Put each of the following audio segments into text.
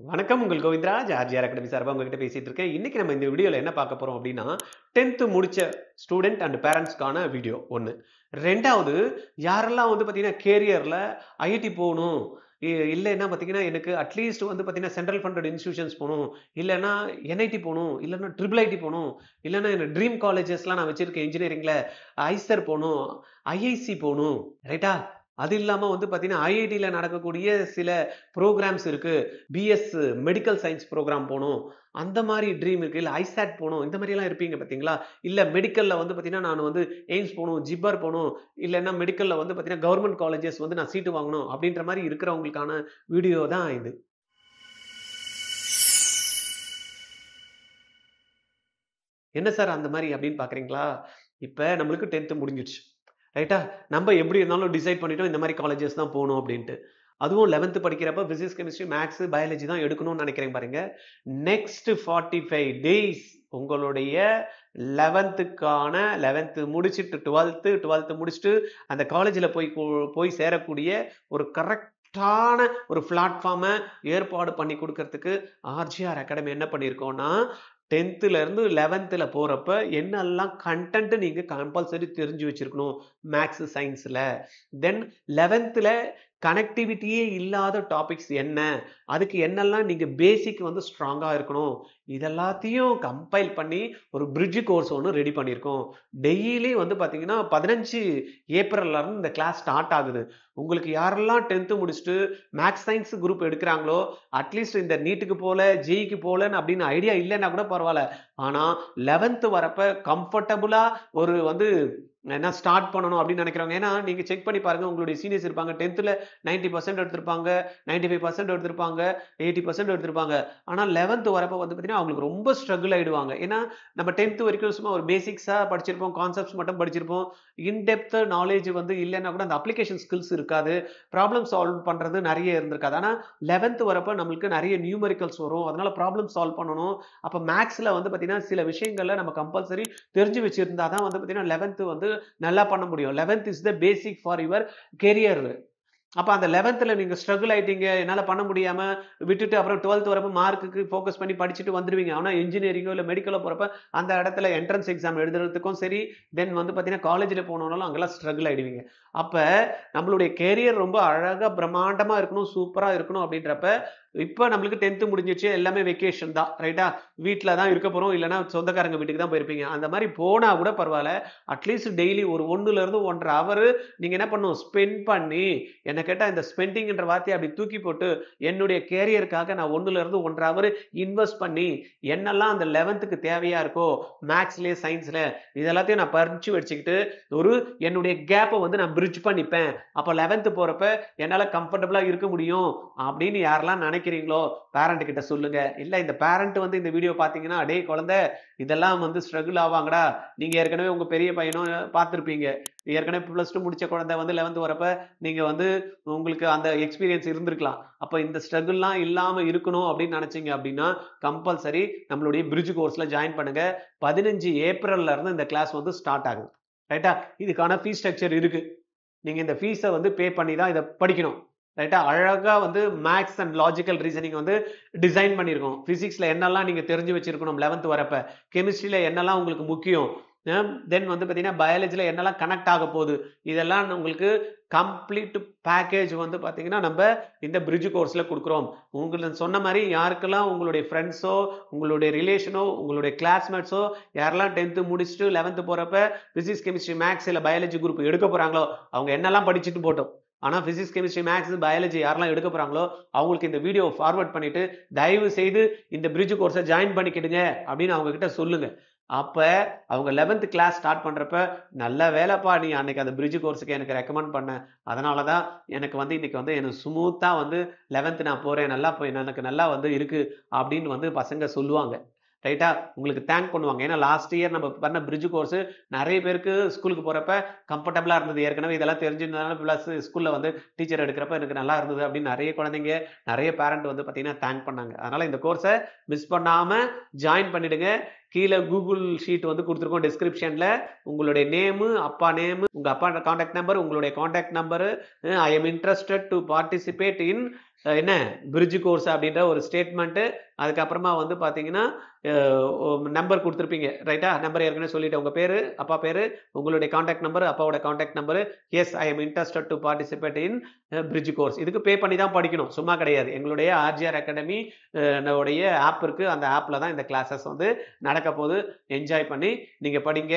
வணக்கம். உங்கள் Govindaraj RGR academy சார்பா உங்ககிட்ட பேசிட்டு இருக்கேன். இன்னைக்கு நம்ம இந்த வீடியோல என்ன பார்க்க போறோம் அப்படின்னா, 10th முடிச்ச ஸ்டூடண்ட் அண்ட் பேரண்ட்ஸ்க்கான வீடியோ 1. 2வது யாரெல்லாம் வந்து பார்த்தீங்கன்னா, கேரியர்ல ஐஐடி போணும். இல்லைன்னா பார்த்தீங்கன்னா, எனக்கு அட்லீஸ்ட் வந்து பார்த்தீங்கன்னா, சென்ட்ரல் ஃபண்டட் இன்ஸ்டிடியூஷன்ஸ் போணும். இல்லன்னா என்ஐடி போணும். இல்லன்னா ட்ரிபிள் ஐடி போணும். இல்லன்னா என்ன ட்ரீம் காலேஜஸ்லாம் நான் வச்சிருக்கேன் இன்ஜினியரிங்ல. ஐசர் போணும். ஐஐசி போணும். ரைட்டா? அது இல்லாம வந்து பார்த்தீங்கன்னா, ஐஐடில நடக்கக்கூடிய சில புரோகிராம்ஸ் இருக்கு. பிஎஸ் மெடிக்கல் சயின்ஸ் ப்ரோக்ராம் போணும். அந்த மாரி ட்ரீம் இருக்கு. இல்ல ஐசாட் போணும். இந்த மாரிலாம் இருப்பீங்க பார்த்தீங்களா? இல்ல மெடிக்கல்ல வந்து பார்த்தீங்கன்னா, நான் வந்து எய்ம்ஸ் போணும், ஜிப்மர் போணும். இல்லன்னா மெடிக்கல்ல வந்து பார்த்தீங்கன்னா, கவர்ன்மென்ட் காலேஜஸ் வந்து நான் சீட்டு வாங்கணும். அப்படின்ற மாரி இருக்கிறவங்களுக்கான வீடியோ தான் இது. என்ன சார் அந்த மாரி அப்படின்னு பார்க்குறீங்களா? இப்ப நம்மளுக்கு 10th முடிஞ்சிருச்சு. ரைட்டா? நம்ம எப்படி இருந்தாலும் டிசைட் பண்ணிட்டோம் இந்த மாரி காலேஜஸ் தான் போணும் அப்படின்ட்டு. அதுவும் 11th படிக்கிறப்ப பிசிக்ஸ், கெமிஸ்ட்ரி, மேத்ஸ், பயாலஜி தான் எடுக்கணும்னு நினைக்கிறேன் பாருங்க. நெக்ஸ்ட் 45 டேஸ் உங்களுடைய 11th முடிச்சுட்டு 12th முடிச்சுட்டு அந்த காலேஜ்ல போய் சேரக்கூடிய ஒரு கரெக்டான ஒரு பிளாட்ஃபார்மை ஏற்பாடு பண்ணி கொடுக்கறதுக்கு ஆர்ஜிஆர் அகாடமி என்ன பண்ணியிருக்கோம்னா 10th இருந்து 11th போறப்ப என்னெல்லாம் கண்டென்ட் நீங்க கம்பல்சரி தெரிஞ்சு வச்சிருக்கணும் மேக்ஸ் சயின்ஸ்ல. தென் 11th கனெக்டிவிட்டியே இல்லாத டாபிக்ஸ் என்ன, அதுக்கு என்னெல்லாம் நீங்க பேசிக் வந்து ஸ்ட்ராங்கா இருக்கணும், இதெல்லாத்தையும் கம்பைல் பண்ணி ஒரு பிரிட்ஜ் கோர்ஸ் ஒன்று ரெடி பண்ணியிருக்கோம். டெய்லி வந்து பார்த்தீங்கன்னா 15 ஏப்ரல்ல இருந்து இந்த கிளாஸ் ஸ்டார்ட் ஆகுது. உங்களுக்கு யாரெல்லாம் 10th முடிச்சுட்டு மேக்ஸ் சயின்ஸ் குரூப் எடுக்கிறாங்களோ அட்லீஸ்ட் இந்த நீட்டுக்கு போல ஜேஇக்கு போலன்னு அப்படின்னு ஐடியா இல்லைன்னா கூட பரவாயில்ல. ஆனா 11th வரப்ப கம்ஃபர்டபுளா ஒரு வந்து என்ன ஸ்டார்ட் பண்ணணும் அப்படின்னு நினைக்கிறவங்க. ஏன்னா நீங்க செக் பண்ணி பாருங்க உங்களுடைய சீனியர்ஸ் இருப்பாங்க 10th 90% எடுத்திருப்பாங்க, 95% எடுத்திருப்பாங்க, 80% எடுத்திருப்பாங்க. ஆனா 11th வரப்ப வந்து பார்த்தீங்கன்னா அவங்களுக்கு ரொம்ப ஸ்ட்ரகிள் ஆயிடுவாங்க. ஏன்னா நம்ம 10th வரைக்கும் சும்மா ஒரு பேசிக்ஸா படிச்சிருப்போம், கான்செப்ட்ஸ் மட்டும் படிச்சிருப்போம். இன் டெப்த் நாலேஜ் வந்து இல்லைன்னா கூட அந்த அப்ளிகேஷன் ஸ்கில்ஸ் இருக்காது. ப்ராப்ளம் சால்வ் பண்றது நிறைய இருந்திருக்காது. ஆனா 11th வரப்ப நம்மளுக்கு நிறைய நியூமெரிக்கல்ஸ் வரும். அதனால ப்ராப்ளம் சால்வ் பண்ணணும். அப்ப மேத்ஸ்ல வந்து பார்த்தீங்கன்னா சில விஷயங்கள்ல நம்ம கம்பல்சரி தெரிஞ்சு வச்சிருந்தா தான் வந்து பார்த்தீங்கன்னா 11th வந்து நல்லா பண்ண முடியும். 11th is the basic for your career. அப்ப அந்த 11th நீங்க ஸ்ட்ரகிள் ஆயிட்டீங்க. என்னால பண்ண முடியாம விட்டுட்டு அப்புறம் 12th வரப்ப மார்க்குக்கு ஃபோக்கஸ் பண்ணி படிச்சுட்டு வந்துருவீங்க. ஆனா இன்ஜினியரிங்கோ இல்ல மெடிக்கலோ போறப்ப அந்த இடத்துல என்ட்ரன்ஸ் எக்ஸாம் எழுதுறதுக்கும் சரி, தென் வந்து பார்த்தீங்கன்னா காலேஜ்ல போனாலும் அங்கெல்லாம் ஸ்ட்ரகிள் ஆயிடுவீங்க. அப்ப நம்மளுடைய கேரியர் ரொம்ப அழகா பிரம்மாண்டமா இருக்கணும், சூப்பரா இருக்கணும் அப்படின்றப்ப இப்ப நம்மளுக்கு 10th முடிஞ்சிருச்சு. எல்லாமே வெக்கேஷன் தான். ரைட்டா? வீட்ல தான் இருக்க போறோம். இல்லன்னா சொந்தக்காரங்க வீட்டுக்கு தான் போயிருப்பீங்க. அந்த மாரி போனா கூட பரவால்ல. அட்லீஸ்ட் டெய்லி ஒரு 1 இருந்து 1 1/2 ஹவர் நீங்க என்ன பண்ணணும்? ஸ்பெண்ட் பண்ணி என்ன கேட்டா இந்த ஸ்பெண்டிங்ன்ற வார்த்தைய அப்படி தூக்கி போட்டு, என்னுடைய கேரியருக்காக நான் 1 இருந்து 1 1/2 ஹவர் இன்வெஸ்ட் பண்ணி, என்னெல்லாம் அந்த 11க்கு தேவையா இருக்கோ, மேத்ஸ்லயே, சயின்ஸ்ல இது எல்லாத்தையும் நான் படிச்சு வச்சுக்கிட்டு, ஒரு என்னுடைய கேப்ப வந்து நான் பிரிட்ஜ் பண்ணிப்பேன். அப்ப 11th போறப்ப என்னால கம்ஃபர்டபுளா இருக்க முடியும். அப்படின்னு யாரெல்லாம் நினைக்கிறீங்களோ, பேரண்ட் கிட்ட சொல்லுங்க. இல்ல இந்த பேரண்ட் வந்து இந்த வீடியோ பார்த்தீங்கன்னா, "டேய் குழந்தை, இதெல்லாம் வந்து ஸ்ட்ரகிள் ஆவாங்கடா." நீங்க ஏற்கனவே உங்க பெரிய பையனும் பார்த்திருப்பீங்க. ஏற்கனவே +2 முடிச்ச குழந்தை வந்து 11th வரப்ப நீங்க வந்து உங்களுக்கு அந்த எக்ஸ்பீரியன்ஸ் இருந்திருக்கலாம். அப்ப இந்த ஸ்ட்ரகிள்லாம் இல்லாம இருக்கணும் அப்படின்னு நினைச்சீங்க அப்படின்னா, கம்பல்சரி நம்மளுடைய பிரிட்ஜ் கோர்ஸ்ல ஜாயின் பண்ணுங்க. 15 ஏப்ரல்ல இருந்து இந்த கிளாஸ் வந்து ஸ்டார்ட் ஆகுது. ரைட்டா? இதுக்கான ஃபீஸ் ஸ்ட்ரக்சர் இருக்கு. நீங்க இந்த ஃபீஸ வந்து பே பண்ணி தான் இத படிக்கணும். ரைட்டா? அழகா வந்து மேத்ஸ் அண்ட் லாஜிக்கல் ரீசனிங் வந்து டிசைன் பண்ணியிருக்கோம். பிசிக்ஸ்ல என்னெல்லாம் நீங்க தெரிஞ்சு வச்சிருக்கணும் 11th வரப்ப. கெமிஸ்ட்ரில என்னெல்லாம் உங்களுக்கு முக்கியம். தென் வந்து பார்த்தீங்கன்னா, பயாலஜில என்னெல்லாம் கனெக்ட் ஆக போகுது. இதெல்லாம் உங்களுக்கு கம்ப்ளீட் பேக்கேஜ் வந்து பார்த்தீங்கன்னா, நம்ப இந்த பிரிட்ஜ் கோர்ஸ்ல குடுக்குறோம். உங்களுக்கு சொன்ன மாரி யாருக்கெல்லாம் உங்களுடைய ஃபிரெண்ட்ஸோ, உங்களுடைய ரிலேஷனோ, உங்களுடைய கிளாஸ்மேட்ஸோ யாரெல்லாம் 10th முடிச்சுட்டு 11th போறப்ப பிசிக்ஸ், கெமிஸ்ட்ரி, மேத்ஸ் இல்ல பயாலஜி குரூப் எடுக்க போறாங்களோ, அவங்க என்னெல்லாம் படிச்சுட்டு போட்டும். ஆனா பிசிக்ஸ், கெமிஸ்ட்ரி, மேத்ஸ், பயாலஜி யாரெல்லாம் எடுக்க போறாங்களோ, அவங்களுக்கு இந்த வீடியோவ ஃபார்வர்ட் பண்ணிட்டு, தயவு செய்து இந்த பிரிட்ஜ் கோர்ஸ ஜாயின் பண்ணிக்கிடுங்க அப்படின்னு அவங்க கிட்ட சொல்லுங்க. அப்ப அவங்க 11th கிளாஸ் ஸ்டார்ட் பண்றப்ப, "நல்ல வேலைப்பா நீ அன்னைக்கு அந்த பிரிட்ஜ் கோர்ஸ்க்கு எனக்கு ரெக்கமெண்ட் பண்ண. அதனால தான் எனக்கு வந்து இன்னைக்கு வந்து எனக்கு ஸ்மூத்தா வந்து 11th நான் போறேன். நல்லா எனக்கு நல்லா வந்து இருக்கு." அப்படின்னு வந்து பசங்க சொல்லுவாங்க. ரைட்டா? உங்களுக்கு தேங்க் பண்ணுவாங்க. ஏன்னா லாஸ்ட் இயர் நம்ம பண்ண பிரிட்ஜ் கோர்ஸ் நெறைய பேருக்கு ஸ்கூலுக்கு போறப்ப கம்ஃபர்டபுளா இருந்தது. ஏற்கனவே இதெல்லாம் தெரிஞ்சிருந்ததுனால பிளஸ் ஸ்கூல்ல வந்து டீச்சர் எடுக்கிறப்ப எனக்கு நல்லா இருந்தது அப்படின்னு நெறைய குழந்தைங்க, நெறைய பேரண்ட் வந்து பார்த்தீங்கன்னா தேங்க் பண்ணாங்க. அதனால இந்த கோர்ஸ மிஸ் பண்ணாம ஜாயின் பண்ணிடுங்க. கீழ கூகுள் ஷீட் வந்து குடுத்துருக்கோம் டிஸ்கிரிப்ஷன்ல. உங்களுடைய நேமு, அப்பா நேமு, உங்க அப்பா கான்டாக்ட் நம்பர், உங்களுடைய contact number, I am interested to participate in என்ன பிரிட்ஜ் கோர்ஸ் அப்படின்ற ஒரு ஸ்டேட்மெண்ட்டு, அதுக்கப்புறமா வந்து பார்த்தீங்கன்னா நம்பர் கொடுத்துருப்பீங்க ரைட்டா? நம்பர் ஏற்கனவே சொல்லிட்டேன். உங்கள் பேர், அப்பா பேர், உங்களுடைய காண்டாக்ட் நம்பர், அப்பாவோட contact number. Yes I am interested to participate in bridge course. இதுக்கு பே பண்ணி தான் படிக்கணும், சும்மா கிடையாது. எங்களுடைய ஆர்ஜிஆர் அகாடமி உடைய ஆப் இருக்குது. அந்த ஆப்பில் தான் இந்த கிளாஸஸ் வந்து நடக்க போது. என்ஜாய் பண்ணி நீங்கள் படிங்க.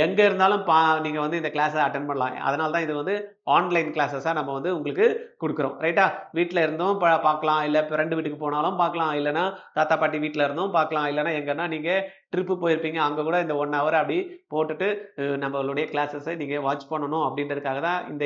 எங்கே இருந்தாலும் நீங்கள் வந்து இந்த கிளாஸை அட்டன் பண்ணலாம். அதனால தான் இது வந்து ஆன்லைன் கிளாஸஸாக நம்ம வந்து உங்களுக்கு கொடுக்குறோம் ரைட்டா? வீட்டில் இருந்தும் பார்க்கலாம், இல்லை ஃப்ரெண்டு வீட்டுக்கு போனாலும் பார்க்கலாம், இல்லைனா தாத்தா பாட்டி வீட்டில் இருந்தும் பார்க்கலாம், இல்லைனா எங்கன்னா நீங்கள் ட்ரிப்பு போயிருப்பீங்க, அங்கே கூட இந்த 1 hour அப்படி போட்டுட்டு நம்மளுடைய கிளாஸஸை நீங்கள் வாட்ச் பண்ணணும் அப்படின்றதுக்காக தான் இந்த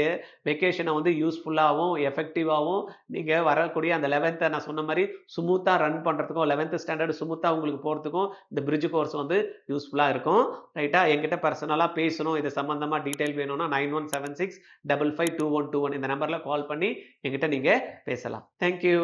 வெக்கேஷனை வந்து யூஸ்ஃபுல்லாகவும் எஃபெக்டிவாகவும் நீங்கள் வரக்கூடிய அந்த 11th நான் சொன்ன மாதிரி ஸ்மூத்தாக ரன் பண்ணுறதுக்கும் 11th ஸ்டாண்டர்ட் ஸ்மூத்தாக உங்களுக்கு போகிறதுக்கும் இந்த பிரிட்ஜ் கோர்ஸ் வந்து யூஸ்ஃபுல்லாக இருக்கும் ரைட்டா? என்கிட்ட பர்சனலாக பேசணும், இது சம்மந்தமாக டீட்டெயில் வேணும்னா 9176552121 இந்த நம்பரில் கால் பண்ணி என்கிட்ட நீங்கள் பேசலாம். தேங்க்யூ.